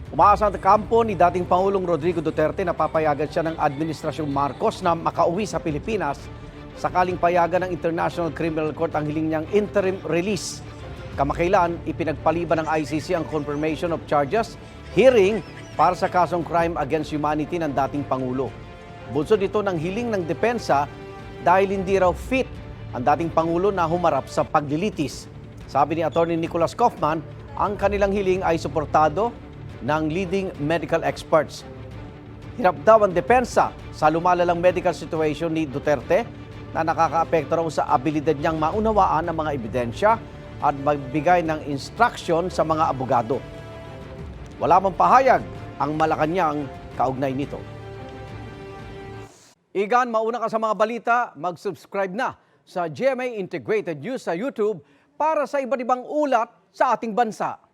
Umaasa ang kampo ni dating Pangulong Rodrigo Duterte na papayagan siya ng Administrasyong Marcos na makauwi sa Pilipinas sakaling payagan ng International Criminal Court ang hiling niyang interim release. Kamakailan, ipinagpaliban ng ICC ang confirmation of charges hearing para sa kasong crime against humanity ng dating Pangulo. Bunsod ito ng hiling ng depensa dahil hindi raw fit ang dating Pangulo na humarap sa paglilitis. Sabi ni Atty. Nicholas Kaufman, ang kanilang hiling ay suportado ng leading medical experts. Hirap daw ang depensa sa lumalalang medical situation ni Duterte na nakakaapekto raw sa abilidad niyang maunawaan ang mga ebidensya at magbigay ng instruction sa mga abogado. Wala mang pahayag ang Malacanang kaugnay nito. Igan, mauna ka sa mga balita, mag-subscribe na sa GMA Integrated News sa YouTube para sa iba't ibang ulat sa ating bansa.